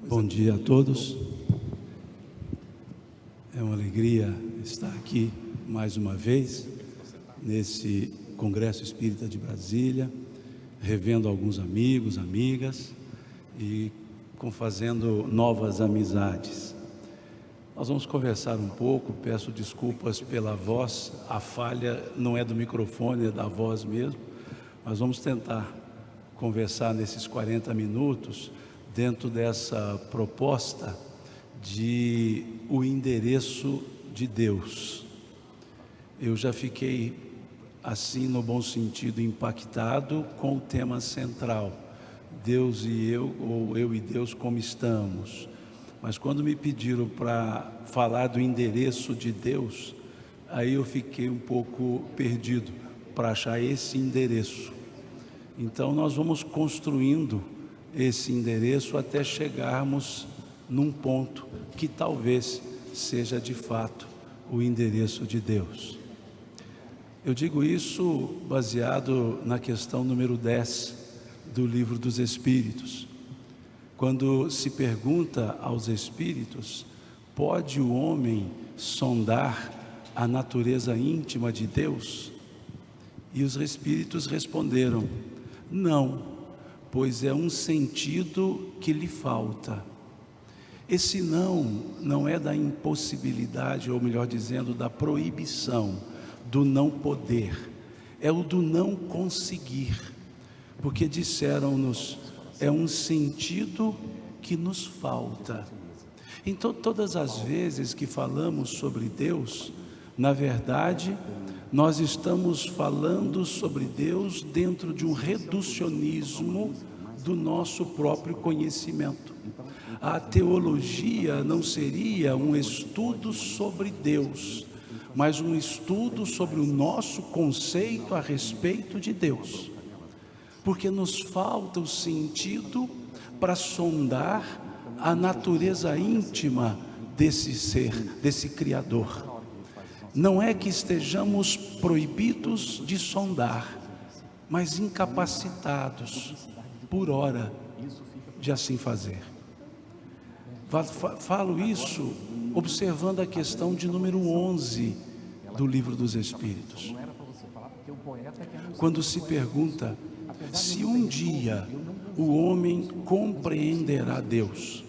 Bom dia a todos. É uma alegria estar aqui mais uma vez nesse Congresso Espírita de Brasília, revendo alguns amigos, amigas e fazendo novas amizades. Nós vamos conversar um pouco, peço desculpas pela voz, a falha não é do microfone, é da voz mesmo, mas vamos tentar conversar nesses 40 minutos dentro dessa proposta de o endereço de Deus. Eu já fiquei, assim no bom sentido, impactado com o tema central, Deus e eu, ou eu e Deus como estamos. Mas quando me pediram para falar do endereço de Deus, aí eu fiquei um pouco perdido para achar esse endereço. Então nós vamos construindo esse endereço até chegarmos num ponto que talvez seja de fato o endereço de Deus. Eu digo isso baseado na questão número 10 do Livro dos Espíritos. Quando se pergunta aos Espíritos, pode o homem sondar a natureza íntima de Deus? E os Espíritos responderam, não, pois é um sentido que lhe falta. Esse não é da impossibilidade, ou melhor dizendo, da proibição, do não poder, é o do não conseguir, porque disseram-nos, é um sentido que nos falta. Então todas as vezes que falamos sobre Deus, na verdade, nós estamos falando sobre Deus dentro de um reducionismo do nosso próprio conhecimento. A teologia não seria um estudo sobre Deus, mas um estudo sobre o nosso conceito a respeito de Deus. Porque nos falta o sentido para sondar a natureza íntima desse ser, desse Criador. Não é que estejamos proibidos de sondar, mas incapacitados, por hora, de assim fazer. Falo isso observando a questão de número 11 do Livro dos Espíritos. Quando se pergunta se um dia o homem compreenderá Deus.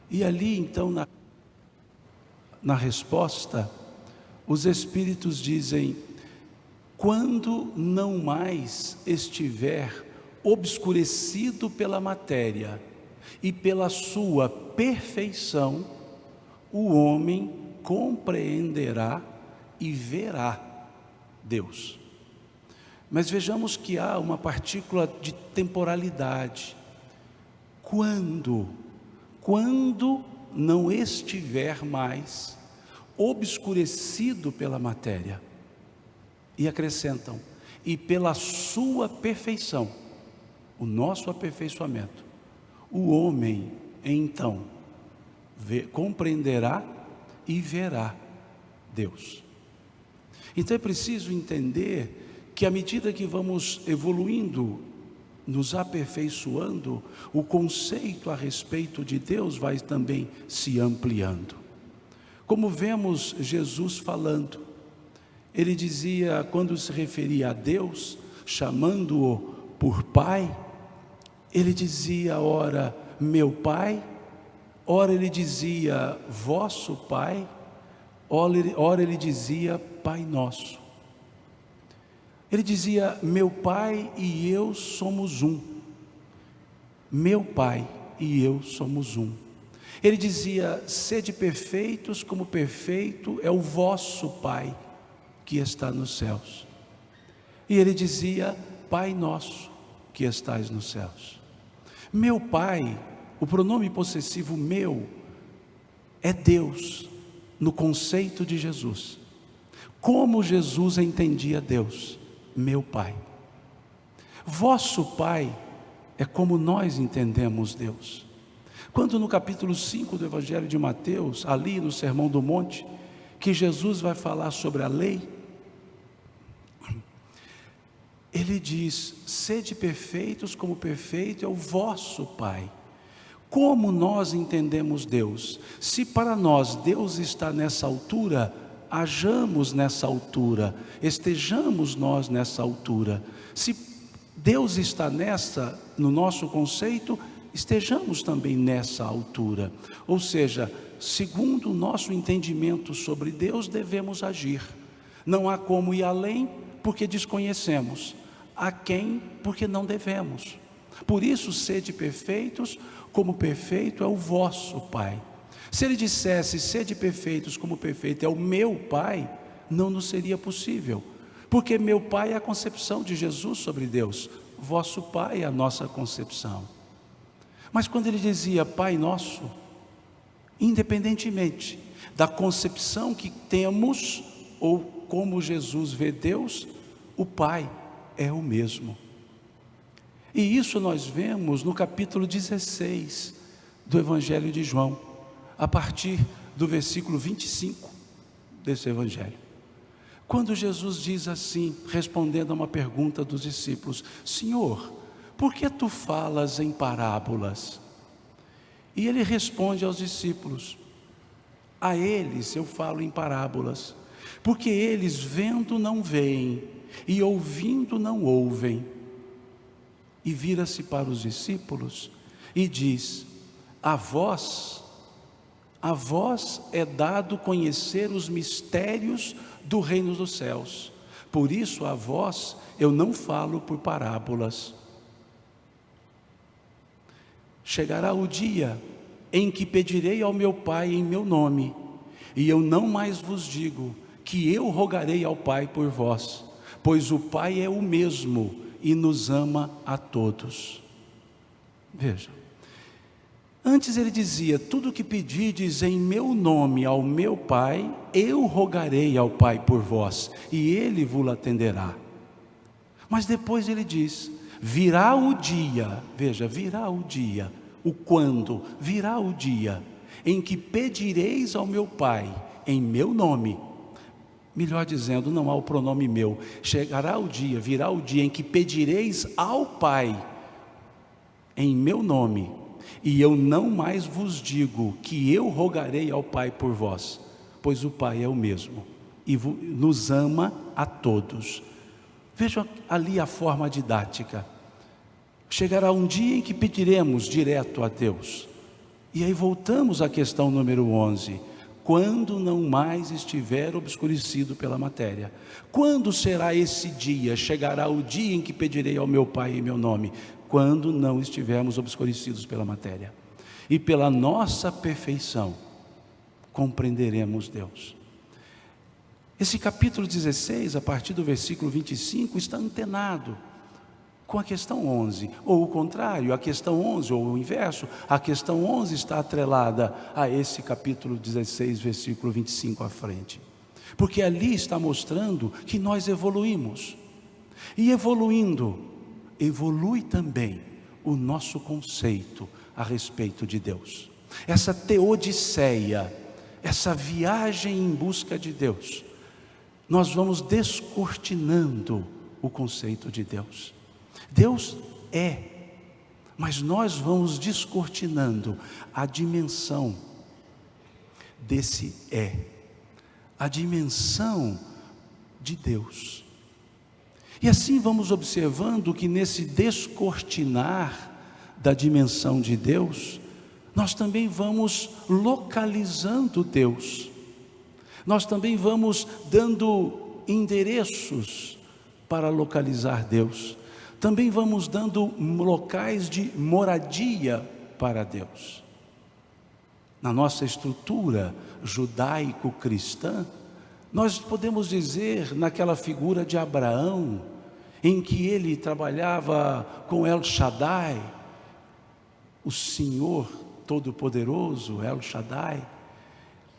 E ali então na resposta, os Espíritos dizem, quando não mais estiver obscurecido pela matéria e pela sua perfeição, o homem compreenderá e verá Deus. Mas vejamos que há uma partícula de temporalidade. Quando não estiver mais obscurecido pela matéria. E acrescentam, e pela sua perfeição, o nosso aperfeiçoamento, o homem então compreenderá e verá Deus. Então é preciso entender que à medida que vamos evoluindo, nos aperfeiçoando, o conceito a respeito de Deus vai também se ampliando. Como vemos Jesus falando, ele dizia, quando se referia a Deus, chamando-o por Pai, ele dizia, ora, meu Pai, ora ele dizia, vosso Pai, ora ele dizia, Pai nosso. Ele dizia, meu Pai e eu somos um. Meu Pai e eu somos um. Ele dizia, sede perfeitos como perfeito é o vosso Pai que está nos céus. E ele dizia, Pai nosso que estais nos céus. Meu Pai, o pronome possessivo meu, é Deus, no conceito de Jesus. Como Jesus entendia Deus? Meu Pai. Vosso Pai é como nós entendemos Deus. Quando no capítulo 5 do Evangelho de Mateus, ali no Sermão do Monte, que Jesus vai falar sobre a lei, ele diz, sede perfeitos como perfeito é o vosso Pai. Como nós entendemos Deus? Se para nós Deus está nessa altura, hajamos nessa altura, estejamos nós nessa altura. Se Deus está no nosso conceito, estejamos também nessa altura. Ou seja, segundo o nosso entendimento sobre Deus, devemos agir. Não há como ir além, porque desconhecemos. A quem? Porque não devemos. Por isso, sede perfeitos, como perfeito é o vosso Pai. Se ele dissesse, sede perfeitos como perfeito é o meu Pai, não nos seria possível, porque meu Pai é a concepção de Jesus sobre Deus, vosso Pai é a nossa concepção. Mas quando ele dizia Pai nosso, independentemente da concepção que temos, ou como Jesus vê Deus, o Pai é o mesmo. E isso nós vemos no capítulo 16 do Evangelho de João, a partir do versículo 25 desse Evangelho. Quando Jesus diz assim, respondendo a uma pergunta dos discípulos: Senhor, por que tu falas em parábolas? E ele responde aos discípulos: a eles eu falo em parábolas, porque eles vendo não veem, e ouvindo não ouvem. E vira-se para os discípulos e diz: a vós é dado conhecer os mistérios do reino dos céus, por isso a vós eu não falo por parábolas. Chegará o dia em que pedirei ao meu Pai em meu nome, e eu não mais vos digo que eu rogarei ao Pai por vós, pois o Pai é o mesmo e nos ama a todos. Veja, antes ele dizia: tudo que pedirdes em meu nome ao meu Pai, eu rogarei ao Pai por vós, e ele vos atenderá. Mas depois ele diz: virá o dia, veja, virá o dia, o quando, virá o dia em que pedireis ao meu Pai em meu nome. Melhor dizendo, não há o pronome meu. Chegará o dia, virá o dia em que pedireis ao Pai em meu nome, e eu não mais vos digo que eu rogarei ao Pai por vós, pois o Pai é o mesmo e nos ama a todos. Vejam ali a forma didática. Chegará um dia em que pediremos direto a Deus. E aí voltamos à questão número 11. Quando não mais estiver obscurecido pela matéria. Quando será esse dia? Chegará o dia em que pedirei ao meu Pai em meu nome. Quando não estivermos obscurecidos pela matéria. E pela nossa perfeição, compreenderemos Deus. Esse capítulo 16, a partir do versículo 25, está antenado com a questão 11, ou o contrário, a questão 11, ou o inverso, a questão 11 está atrelada a esse capítulo 16, versículo 25 à frente, porque ali está mostrando que nós evoluímos, e evoluindo, evolui também o nosso conceito a respeito de Deus, essa teodiceia, essa viagem em busca de Deus, nós vamos descortinando o conceito de Deus. Deus é, mas nós vamos descortinando a dimensão desse a dimensão de Deus. E assim vamos observando que nesse descortinar da dimensão de Deus, nós também vamos localizando Deus, nós também vamos dando endereços para localizar Deus. Também vamos dando locais de moradia para Deus. Na nossa estrutura judaico-cristã, nós podemos dizer naquela figura de Abraão, em que ele trabalhava com El Shaddai, o Senhor Todo-Poderoso, El Shaddai.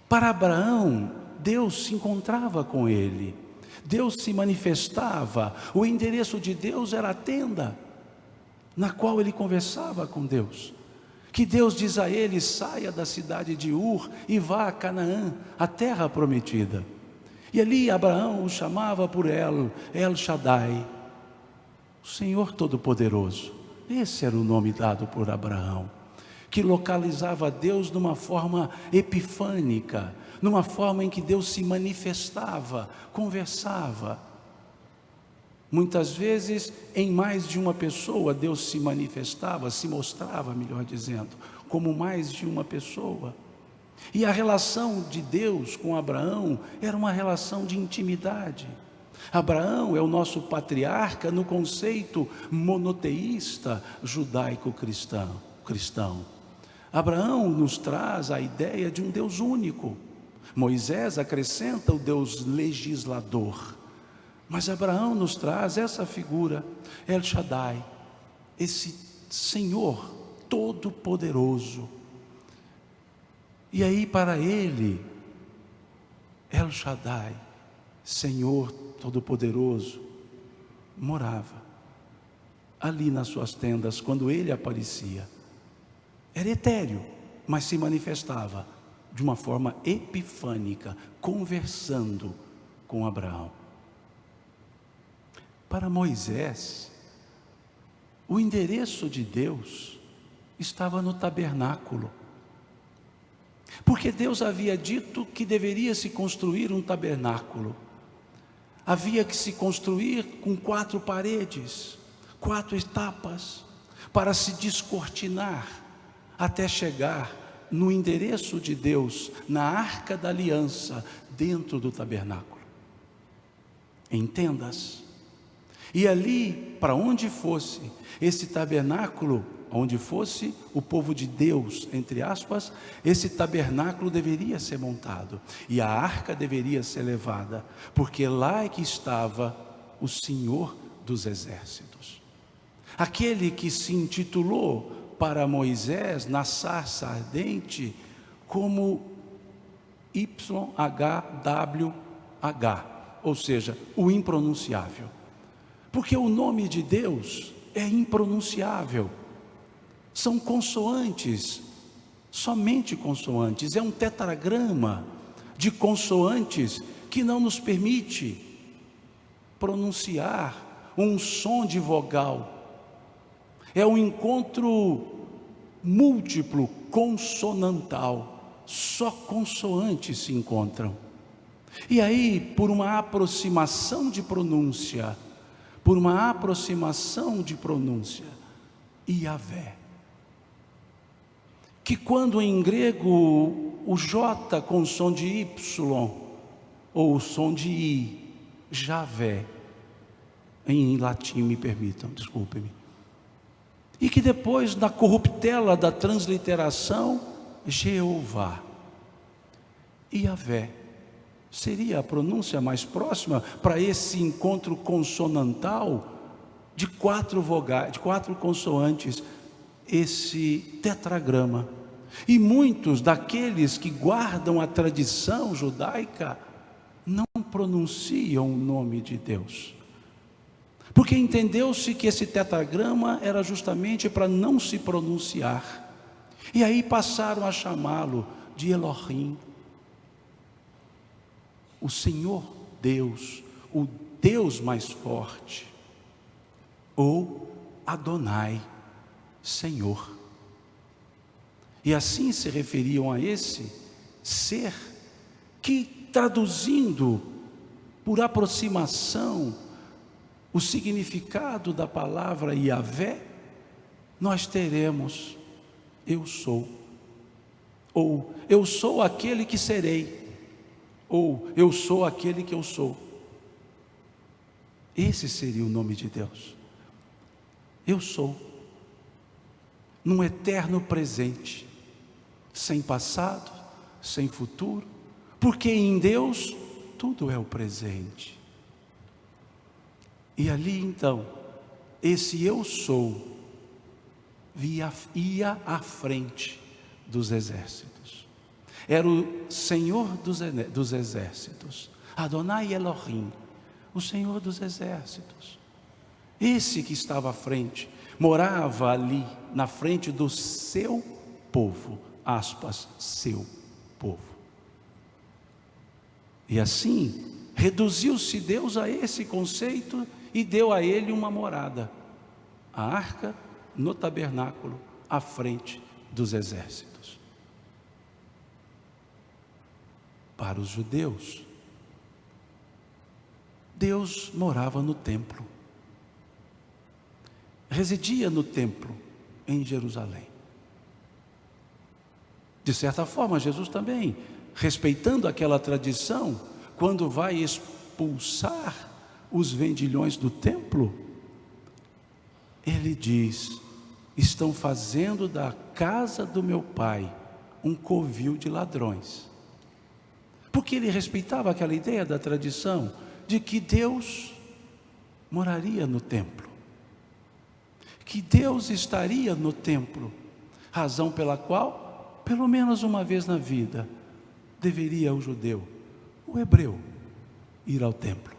Para Abraão, Deus se encontrava com ele. Deus se manifestava, o endereço de Deus era a tenda, na qual ele conversava com Deus, que Deus diz a ele: saia da cidade de Ur e vá a Canaã, a terra prometida, e ali Abraão o chamava por El Shaddai, o Senhor Todo-Poderoso, esse era o nome dado por Abraão. que localizava Deus numa forma epifânica, numa forma em que Deus se manifestava, conversava. Muitas vezes, em mais de uma pessoa, Deus se manifestava, se mostrava, melhor dizendo, como mais de uma pessoa. E a relação de Deus com Abraão era uma relação de intimidade. Abraão é o nosso patriarca no conceito monoteísta judaico-cristão. Abraão nos traz a ideia de um Deus único. Moisés acrescenta o Deus legislador. Mas Abraão nos traz essa figura, El Shaddai, esse Senhor todo-poderoso. E aí para ele, El Shaddai, Senhor todo-poderoso, morava ali nas suas tendas quando ele aparecia. Era etéreo, mas se manifestava de uma forma epifânica, conversando com Abraão. Para Moisés, o endereço de Deus estava no tabernáculo, porque Deus havia dito que deveria se construir um tabernáculo. Havia que se construir com 4 paredes, 4 etapas, para se descortinar, até chegar no endereço de Deus, na Arca da Aliança, dentro do tabernáculo, em tendas. E ali, para onde fosse esse tabernáculo, onde fosse o povo de Deus, entre aspas, esse tabernáculo deveria ser montado, e a arca deveria ser levada, porque lá é que estava o Senhor dos Exércitos, aquele que se intitulou para Moisés na sarça ardente como YHWH, ou seja, o impronunciável, porque o nome de Deus é impronunciável. São consoantes, somente consoantes, é um tetragrama de consoantes que não nos permite pronunciar um som de vogal. É um encontro múltiplo, consonantal, só consoantes se encontram. E aí, por uma aproximação de pronúncia, Yahvé, que quando em grego o J com som de Y, ou o som de I, Javé, em latim, me permitam, desculpe-me, e que depois na corruptela da transliteração, Jeová, Yahvé, seria a pronúncia mais próxima para esse encontro consonantal de 4 vogais, de 4 consoantes, esse tetragrama. E muitos daqueles que guardam a tradição judaica não pronunciam o nome de Deus, porque entendeu-se que esse tetragrama era justamente para não se pronunciar, e aí passaram a chamá-lo de Elohim, o Senhor Deus, o Deus mais forte, ou Adonai, Senhor. E assim se referiam a esse ser que, traduzindo por aproximação o significado da palavra Yahvé, nós teremos eu sou, ou eu sou aquele que serei, ou eu sou aquele que eu sou. Esse seria o nome de Deus. Eu sou, num eterno presente, sem passado, sem futuro, porque em Deus tudo é o presente. E ali então, esse eu sou ia à frente dos exércitos, era o Senhor dos exércitos, Adonai Elohim, o Senhor dos exércitos. Esse que estava à frente, morava ali na frente do seu povo, aspas, seu povo. E assim, reduziu-se Deus a esse conceito e deu a ele uma morada, a arca no tabernáculo, à frente dos exércitos. Para os judeus, Deus morava no templo, residia no templo em Jerusalém. De certa forma, Jesus também, respeitando aquela tradição, quando vai expulsar os vendilhões do templo, ele diz: estão fazendo da casa do meu pai um covil de ladrões. Porque ele respeitava aquela ideia da tradição de que Deus moraria no templo, que Deus estaria no templo, razão pela qual, pelo menos uma vez na vida, deveria o judeu, o hebreu, ir ao templo.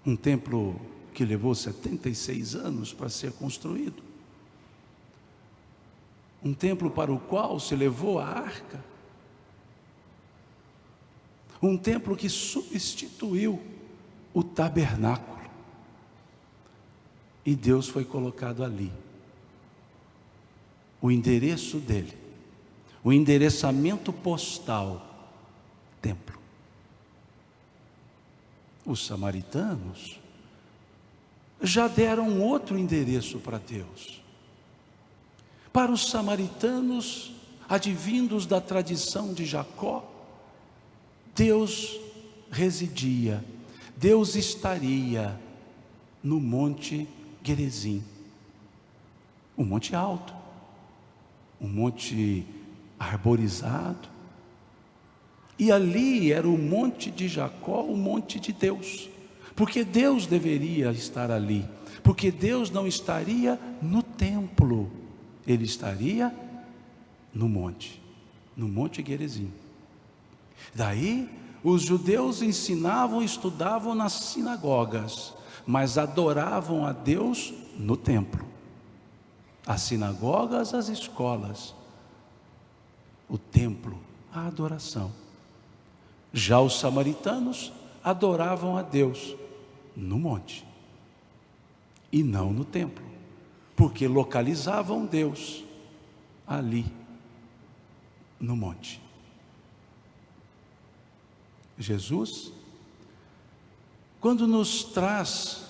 Um templo que levou 76 anos para ser construído. Um templo para o qual se levou a arca. Um templo que substituiu o tabernáculo. E Deus foi colocado ali. O endereço dele, o endereçamento postal, templo. Os samaritanos já deram outro endereço para Deus. Para os samaritanos, advindos da tradição de Jacó, Deus residia, Deus estaria no Monte Gerizim, um monte alto, um monte arborizado, e ali era o monte de Jacó, o monte de Deus, porque Deus deveria estar ali, porque Deus não estaria no templo, ele estaria no Monte Gerizim. Daí os judeus ensinavam, estudavam nas sinagogas, mas adoravam a Deus no templo. As sinagogas, as escolas, o templo, a adoração. Já os samaritanos adoravam a Deus no monte e não no templo, porque localizavam Deus ali no monte. Jesus, quando nos traz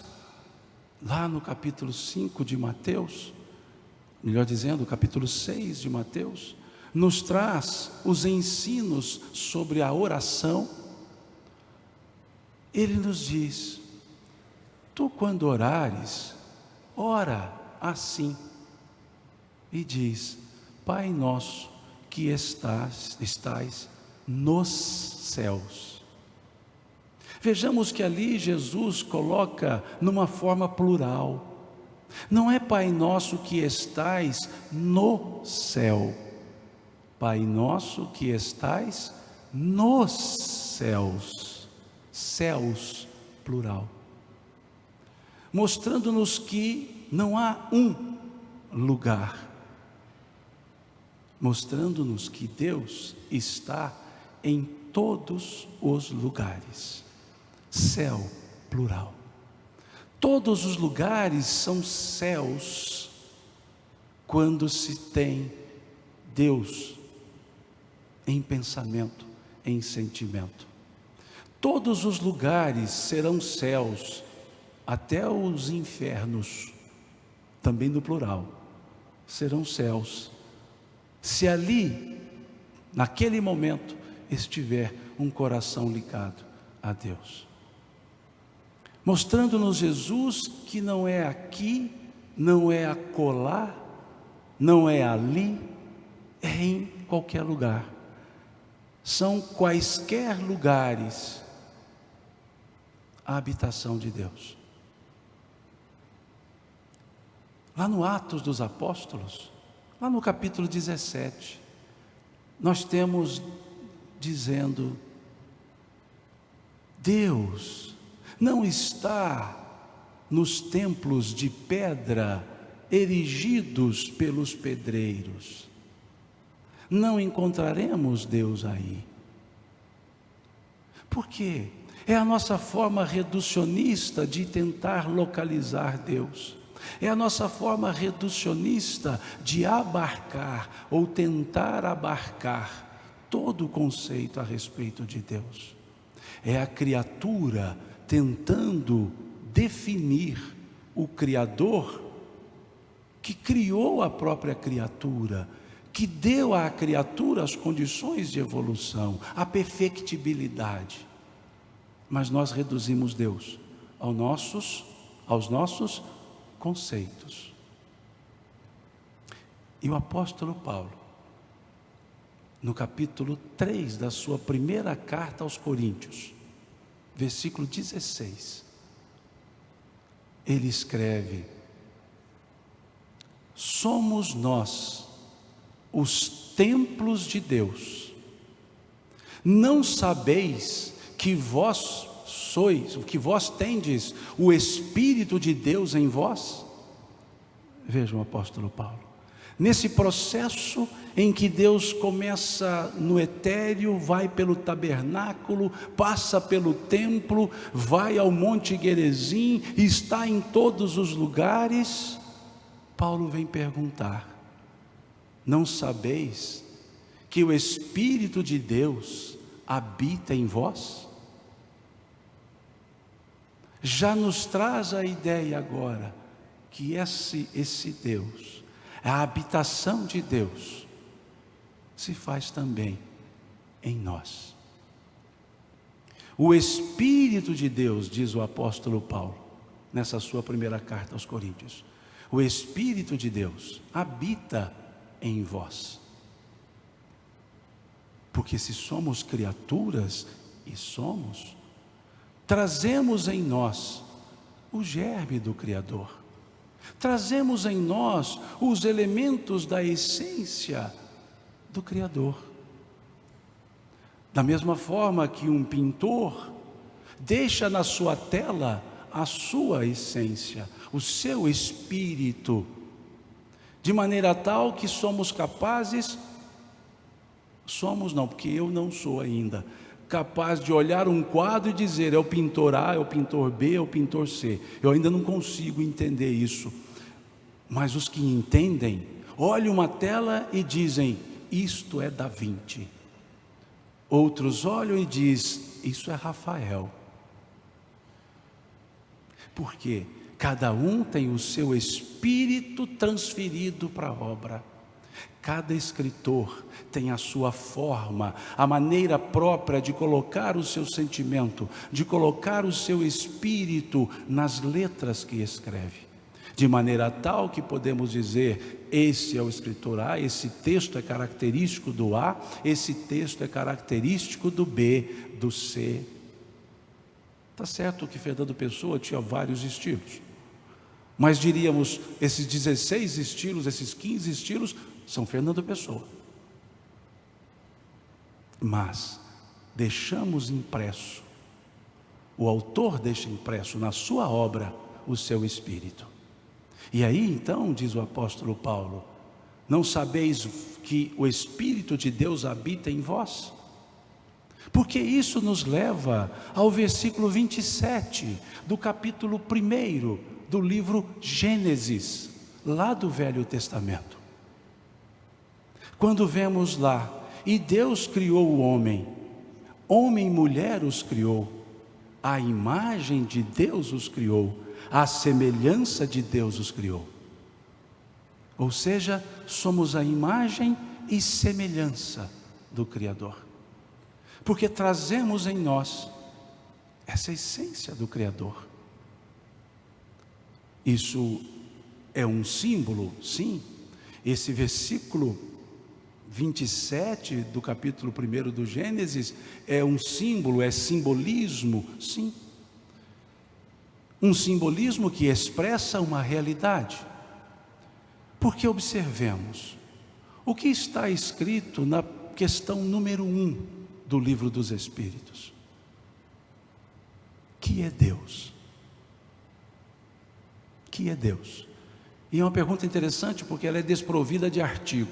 lá no capítulo 5 de Mateus, melhor dizendo, capítulo 6 de Mateus, nos traz os ensinos sobre a oração. Ele nos diz: tu quando orares, ora assim, e diz: Pai nosso que estais nos céus. Vejamos que ali Jesus coloca numa forma plural. Não é Pai nosso que estais no céu, Pai nosso que estais nos céus, céus plural, mostrando-nos que não há um lugar, mostrando-nos que Deus está em todos os lugares, céu plural. Todos os lugares são céus quando se tem Deus em pensamento, em sentimento. Todos os lugares serão céus, até os infernos, também no plural, serão céus, se ali, naquele momento, estiver um coração ligado a Deus. Mostrando-nos Jesus que não é aqui, não é acolá, não é ali, é em qualquer lugar. São quaisquer lugares a habitação de Deus. Lá no Atos dos Apóstolos, lá no capítulo 17, nós temos dizendo: Deus não está nos templos de pedra erigidos pelos pedreiros. Não encontraremos Deus aí. Por quê? É a nossa forma reducionista de tentar localizar Deus. É a nossa forma reducionista de abarcar ou tentar abarcar todo o conceito a respeito de Deus. É a criatura tentando definir o Criador que criou a própria criatura, que deu à criatura as condições de evolução, a perfectibilidade. Mas nós reduzimos Deus aos nossos conceitos. E o apóstolo Paulo, no capítulo 3 da sua primeira carta aos Coríntios, versículo 16, ele escreve: somos nós os templos de Deus. Não sabeis que vós tendes o Espírito de Deus em vós? Vejam o apóstolo Paulo, nesse processo em que Deus começa no etéreo, vai pelo tabernáculo, passa pelo templo, vai ao Monte Gerizim, está em todos os lugares. Paulo vem perguntar: não sabeis que o Espírito de Deus habita em vós? Já nos traz a ideia agora que esse Deus, a habitação de Deus, se faz também em nós. O Espírito de Deus, diz o apóstolo Paulo, nessa sua primeira carta aos Coríntios, o Espírito de Deus habita em vós. Porque se somos criaturas, e somos, trazemos em nós o germe do Criador, trazemos em nós os elementos da essência do Criador. Da mesma forma que um pintor deixa na sua tela a sua essência, o seu espírito, de maneira tal que somos capazes, porque eu não sou ainda, capaz de olhar um quadro e dizer: é o pintor A, é o pintor B, é o pintor C. Eu ainda não consigo entender isso, mas os que entendem, olham uma tela e dizem: isto é Da Vinci. Outros olham e dizem: isso é Rafael. Porque cada um tem o seu espírito transferido para a obra. Cada escritor tem a sua forma, a maneira própria de colocar o seu sentimento, de colocar o seu espírito nas letras que escreve. De maneira tal que podemos dizer: esse é o escritor A, esse texto é característico do A, esse texto é característico do B, do C. Está certo que Fernando Pessoa tinha vários estilos, mas diríamos, esses 16 estilos, esses 15 estilos, são Fernando Pessoa. Mas deixamos impresso, o autor deixa impresso na sua obra o seu espírito. E aí então, diz o apóstolo Paulo: não sabeis que o Espírito de Deus habita em vós? Porque isso nos leva ao versículo 27 do capítulo 1 do livro Gênesis, lá do Velho Testamento. Quando vemos lá: e Deus criou o homem, homem e mulher os criou, à imagem de Deus os criou, à semelhança de Deus os criou. Ou seja, somos a imagem e semelhança do Criador, porque trazemos em nós essa essência do Criador. Isso é um símbolo, sim. Esse versículo 27 do capítulo 1 do Gênesis é um símbolo, é simbolismo, sim. Um simbolismo que expressa uma realidade. Porque observemos o que está escrito na questão número 1 do livro dos Espíritos: que é Deus? Que é Deus? E é uma pergunta interessante, porque ela é desprovida de artigo.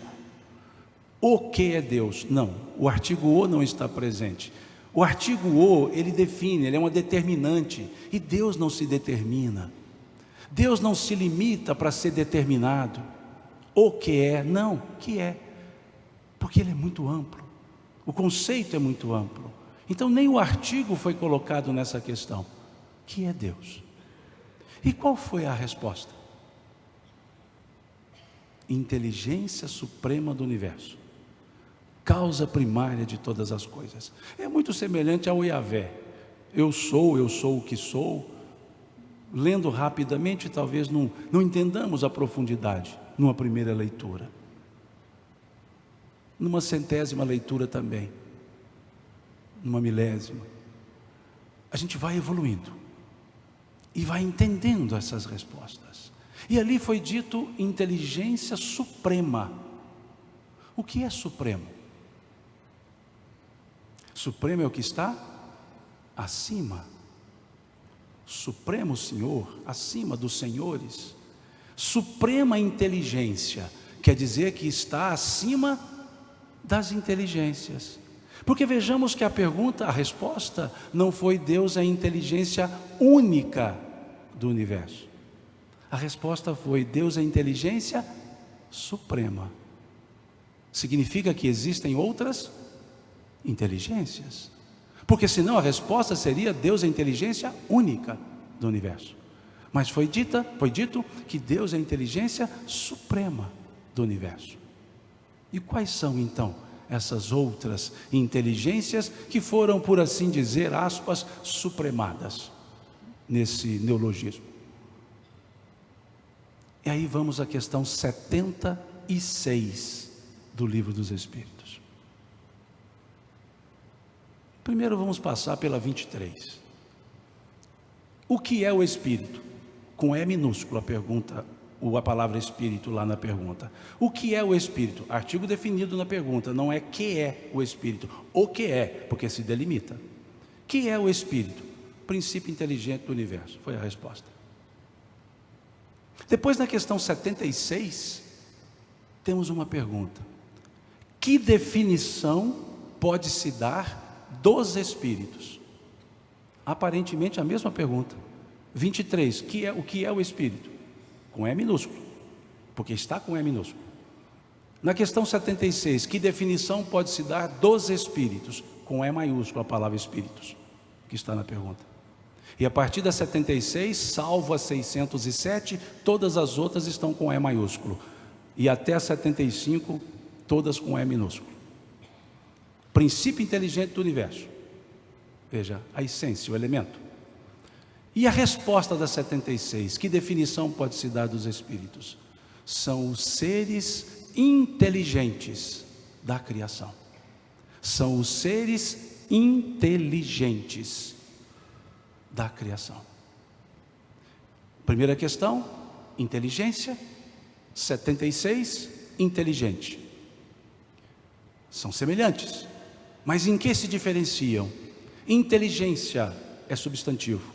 O que é Deus? Não, o artigo o não está presente. O artigo o, ele define, ele é uma determinante, e Deus não se determina. Deus não se limita para ser determinado, o que é, não, que é, porque Ele é muito amplo, o conceito é muito amplo. Então nem o artigo foi colocado nessa questão, que é Deus. E qual foi a resposta? Inteligência suprema do universo, causa primária de todas as coisas. É muito semelhante ao Yahvé. Eu sou o que sou. Lendo rapidamente, talvez não entendamos a profundidade numa primeira leitura. Numa centésima leitura também, numa milésima, a gente vai evoluindo e vai entendendo essas respostas. E ali foi dito inteligência suprema. O que é supremo? Supremo é o que está acima. Supremo Senhor, acima dos senhores. Suprema inteligência, quer dizer que está acima das inteligências. Porque vejamos que a resposta não foi Deus é a inteligência única do universo. A resposta foi Deus é a inteligência suprema. Significa que existem outras inteligências. Porque senão a resposta seria Deus é a inteligência única do universo. Mas foi dito que Deus é a inteligência suprema do universo. E quais são então essas outras inteligências que foram, por assim dizer, aspas, supremadas nesse neologismo? E aí vamos à questão 76 do Livro dos Espíritos. Primeiro vamos passar pela 23. O que é o Espírito? Com E minúsculo a palavra Espírito lá na pergunta. O que é o Espírito? Artigo definido na pergunta, não é que é o Espírito. O que é, porque se delimita. Que é o Espírito? Princípio inteligente do universo, foi a resposta. Depois na questão 76, temos uma pergunta. Que definição pode se dar dos Espíritos? Aparentemente a mesma pergunta. 23, o que é o Espírito? Com E minúsculo, porque está com E minúsculo. Na questão 76, que definição pode se dar dos Espíritos? Com E maiúsculo a palavra Espíritos, que está na pergunta. E a partir da 76, salvo a 607, todas as outras estão com E maiúsculo. E até a 75, todas com E minúsculo. Princípio inteligente do universo. Veja, a essência, o elemento. E a resposta da 76, que definição pode se dar dos Espíritos? São os seres inteligentes da criação. São os seres inteligentes da criação. Primeira questão, inteligência. 76, inteligente. São semelhantes, mas em que se diferenciam? Inteligência é substantivo.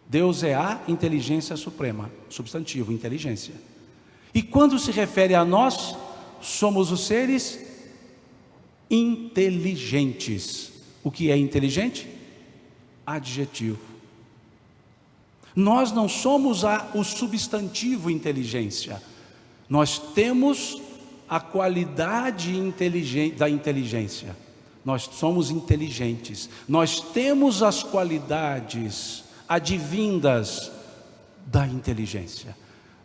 Deus é a inteligência suprema, substantivo, inteligência. E quando se refere a nós, somos os seres inteligentes. O que é inteligente? Adjetivo. Nós não somos o substantivo inteligência. Nós temos a qualidade da inteligência. Nós somos inteligentes. Nós temos as qualidades advindas da inteligência.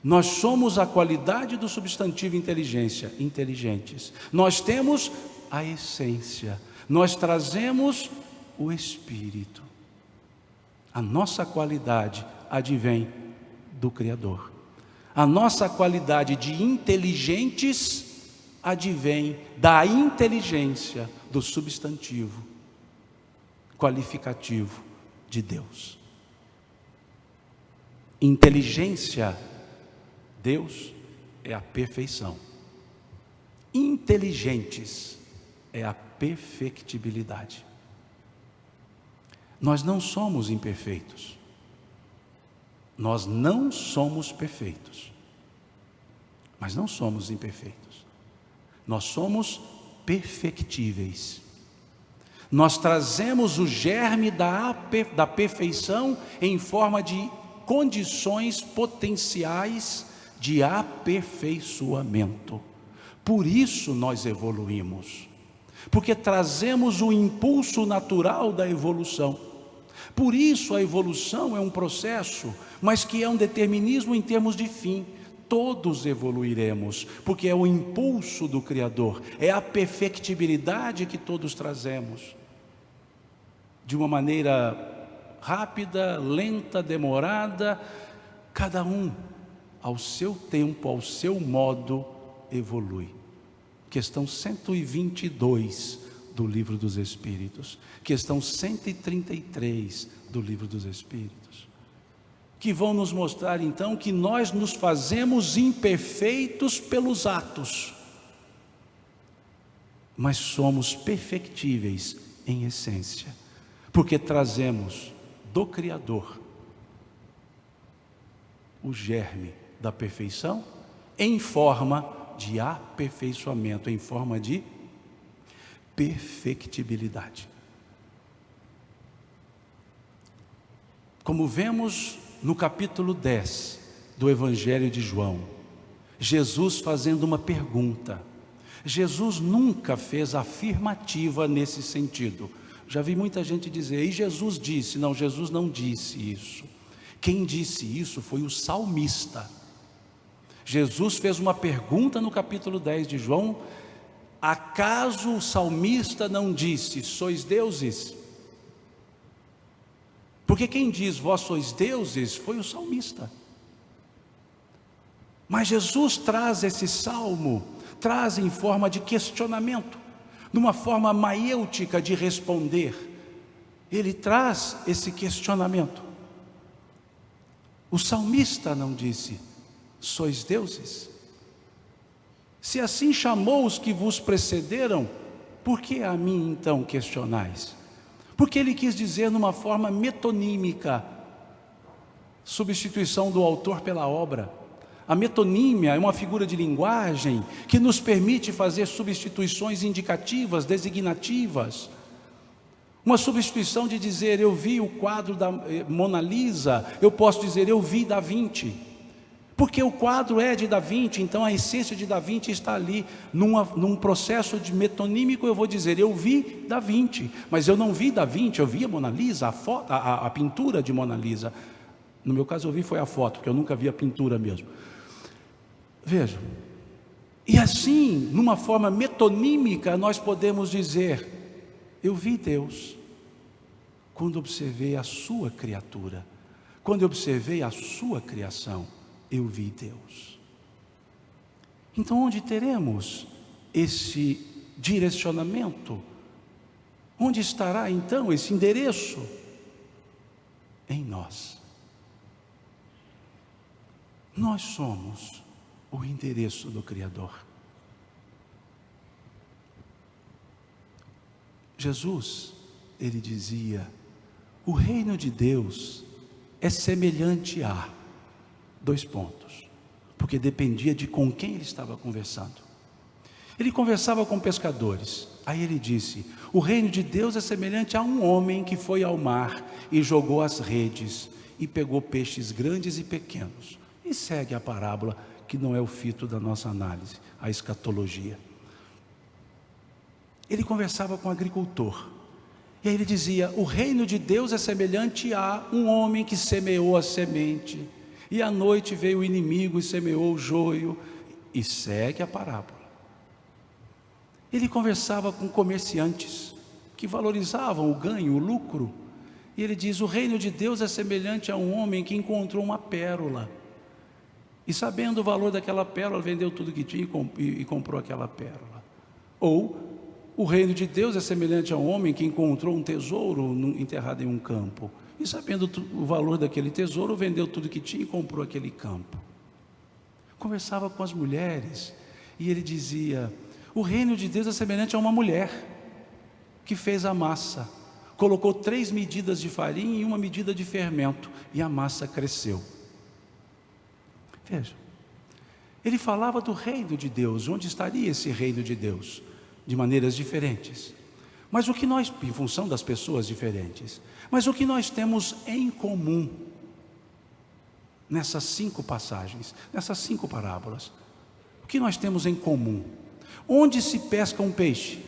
Nós somos a qualidade do substantivo inteligência, inteligentes. Nós temos a essência. Nós trazemos o Espírito. A nossa qualidade advém do Criador. A nossa qualidade de inteligentes advém da inteligência do substantivo qualificativo de Deus. Inteligência, Deus é a perfeição. Inteligentes é a perfectibilidade. Nós não somos imperfeitos. Nós não somos perfeitos. Mas não somos imperfeitos. Nós somos perfectíveis. Nós trazemos o germe da perfeição em forma de condições potenciais de aperfeiçoamento. Por isso nós evoluímos, porque trazemos o impulso natural da evolução. Por isso a evolução é um processo, mas que é um determinismo em termos de fim. Todos evoluiremos, porque é o impulso do Criador, é a perfectibilidade que todos trazemos. De uma maneira rápida, lenta, demorada, cada um, ao seu tempo, ao seu modo, evolui. Questão 122 do Livro dos Espíritos, questão 133 do Livro dos Espíritos, que vão nos mostrar então que nós nos fazemos imperfeitos pelos atos, mas somos perfectíveis em essência, porque trazemos do Criador o germe da perfeição em forma de aperfeiçoamento, em forma de perfectibilidade. Como vemos no capítulo 10 do Evangelho de João, Jesus fazendo uma pergunta. Jesus nunca fez afirmativa nesse sentido. Já vi muita gente dizer, e Jesus disse. Não, Jesus não disse isso. Quem disse isso foi o salmista. Jesus fez uma pergunta no capítulo 10 de João. Acaso o salmista não disse, sois deuses? Porque quem diz, vós sois deuses, foi o salmista. Mas Jesus traz esse salmo, traz em forma de questionamento, numa forma maiêutica de responder. Ele traz esse questionamento. O salmista não disse, sois deuses? Se assim chamou os que vos precederam, por que a mim então questionais? Porque ele quis dizer numa forma metonímica, substituição do autor pela obra. A metonímia é uma figura de linguagem que nos permite fazer substituições indicativas, designativas. Uma substituição de dizer, eu vi o quadro da Mona Lisa, eu posso dizer, eu vi Da Vinci. Porque o quadro é de Da Vinci, então a essência de Da Vinci está ali. Num processo de metonímico eu vou dizer, eu vi Da Vinci, mas eu não vi Da Vinci, eu vi a Mona Lisa, a pintura de Mona Lisa. No meu caso eu vi foi a foto, porque eu nunca vi a pintura mesmo. Vejam, e assim, numa forma metonímica, nós podemos dizer, eu vi Deus, quando observei a sua criatura, quando observei a sua criação, eu vi Deus. Então onde teremos esse direcionamento? Onde estará então esse endereço? Em nós. Nós somos o endereço do Criador. Jesus, ele dizia, o reino de Deus é semelhante a... Dois pontos, porque dependia de com quem ele estava conversando. Ele conversava com pescadores, aí ele disse, o reino de Deus é semelhante a um homem que foi ao mar e jogou as redes e pegou peixes grandes e pequenos. E segue a parábola, que não é o fito da nossa análise, a escatologia. Ele conversava com o agricultor, e aí ele dizia, o reino de Deus é semelhante a um homem que semeou a semente, e à noite veio o inimigo e semeou o joio, e segue a parábola. Ele conversava com comerciantes, que valorizavam o ganho, o lucro, e ele diz, o reino de Deus é semelhante a um homem que encontrou uma pérola, e sabendo o valor daquela pérola, vendeu tudo que tinha e comprou aquela pérola. Ou, o reino de Deus é semelhante a um homem que encontrou um tesouro enterrado em um campo, e sabendo o valor daquele tesouro, vendeu tudo que tinha e comprou aquele campo. Conversava com as mulheres, e ele dizia, o reino de Deus é semelhante a uma mulher, que fez a massa, colocou 3 medidas de farinha e 1 medida de fermento, e a massa cresceu. Veja, ele falava do reino de Deus, onde estaria esse reino de Deus? De maneiras diferentes. Mas o que nós, em função das pessoas diferentes, mas o que nós temos em comum? nessas 5 passagens, nessas 5 parábolas? O que nós temos em comum? Onde se pesca um peixe?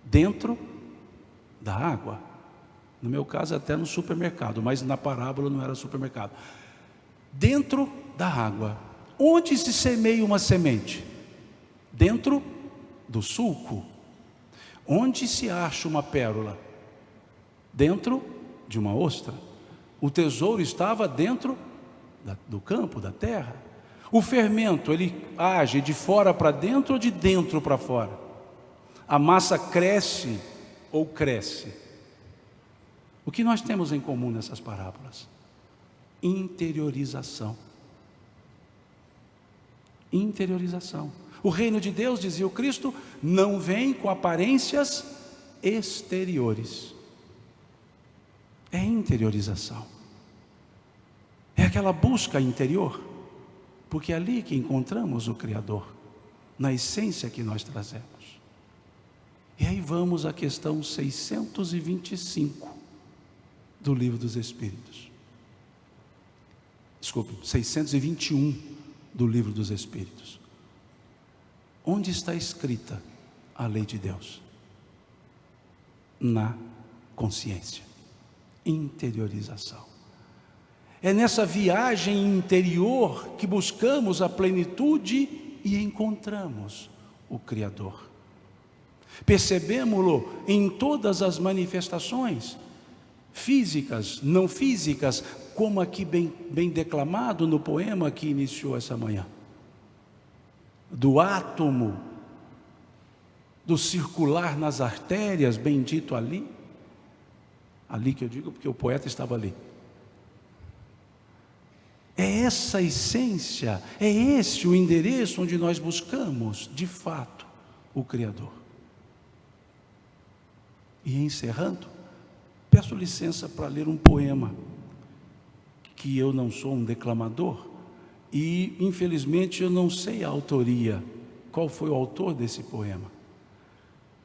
Dentro da água. No meu caso, até no supermercado, mas na parábola não era supermercado. Dentro da água. Onde se semeia uma semente? Dentro do sulco. Onde se acha uma pérola? Dentro de uma ostra. O tesouro estava dentro do campo, da terra. O fermento, ele age de fora para dentro ou de dentro para fora? A massa cresce ou cresce? O que nós temos em comum nessas parábolas? Interiorização. Interiorização. O reino de Deus, dizia o Cristo, não vem com aparências exteriores. É interiorização. É aquela busca interior, porque é ali que encontramos o Criador, na essência que nós trazemos. E aí vamos à questão 625 do Livro dos Espíritos. Desculpe, 621 do Livro dos Espíritos. Onde está escrita a lei de Deus? Na consciência. Interiorização. É nessa viagem interior que buscamos a plenitude e encontramos o Criador. Percebemos-lo em todas as manifestações, físicas, não físicas, como aqui bem declamado no poema que iniciou essa manhã. Do átomo, do circular nas artérias, bem dito ali que eu digo porque o poeta estava ali. É essa a essência, é esse o endereço onde nós buscamos, de fato, o Criador. E encerrando, peço licença para ler um poema, que eu não sou um declamador, e infelizmente eu não sei a autoria, qual foi o autor desse poema.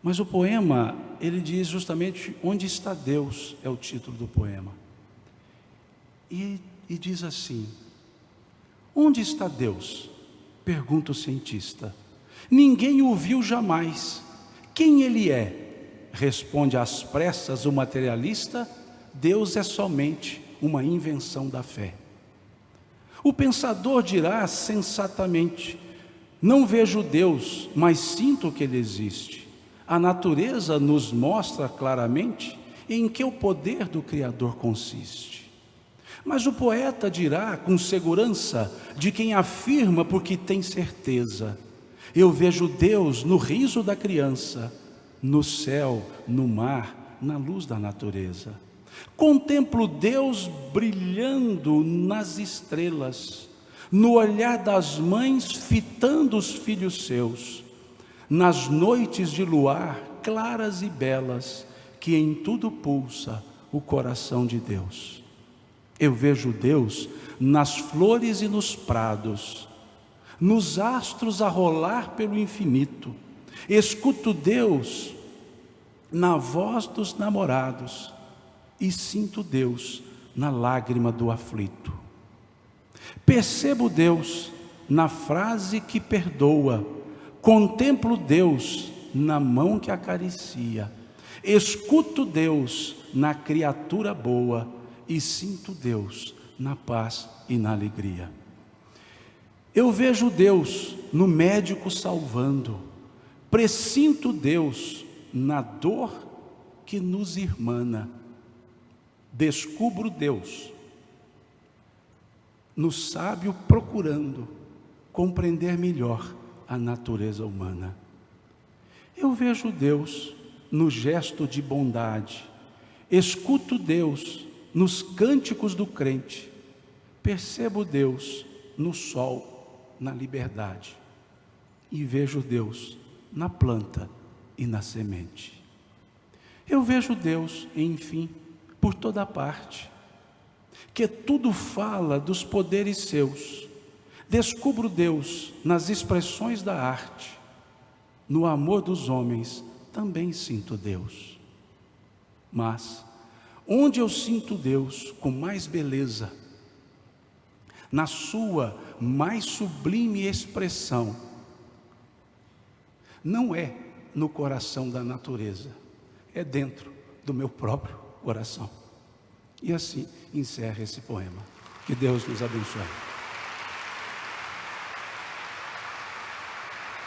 Mas o poema, ele diz justamente onde está Deus, é o título do poema. E diz assim: onde está Deus? Pergunta o cientista. Ninguém o viu jamais. Quem ele é? Responde às pressas o materialista: Deus é somente uma invenção da fé. O pensador dirá sensatamente: não vejo Deus, mas sinto que Ele existe. A natureza nos mostra claramente em que o poder do Criador consiste. Mas o poeta dirá com segurança de quem afirma porque tem certeza: eu vejo Deus no riso da criança, no céu, no mar, na luz da natureza. Contemplo Deus brilhando nas estrelas, no olhar das mães fitando os filhos seus, nas noites de luar claras e belas, que em tudo pulsa o coração de Deus. Eu vejo Deus nas flores e nos prados, nos astros a rolar pelo infinito. Escuto Deus na voz dos namorados e sinto Deus na lágrima do aflito. Percebo Deus na frase que perdoa, contemplo Deus na mão que acaricia, escuto Deus na criatura boa e sinto Deus na paz e na alegria. Eu vejo Deus no médico salvando, pressinto Deus na dor que nos irmana, descubro Deus no sábio procurando compreender melhor a natureza humana. Eu vejo Deus no gesto de bondade, escuto Deus nos cânticos do crente, percebo Deus no sol, na liberdade, e vejo Deus na planta e na semente. Eu vejo Deus, enfim, por toda parte, que tudo fala dos poderes seus. Descubro Deus nas expressões da arte, no amor dos homens também sinto Deus. Mas onde eu sinto Deus com mais beleza na sua mais sublime expressão, não é no coração da natureza, é dentro do meu próprio coração. E assim encerra esse poema. Que Deus nos abençoe.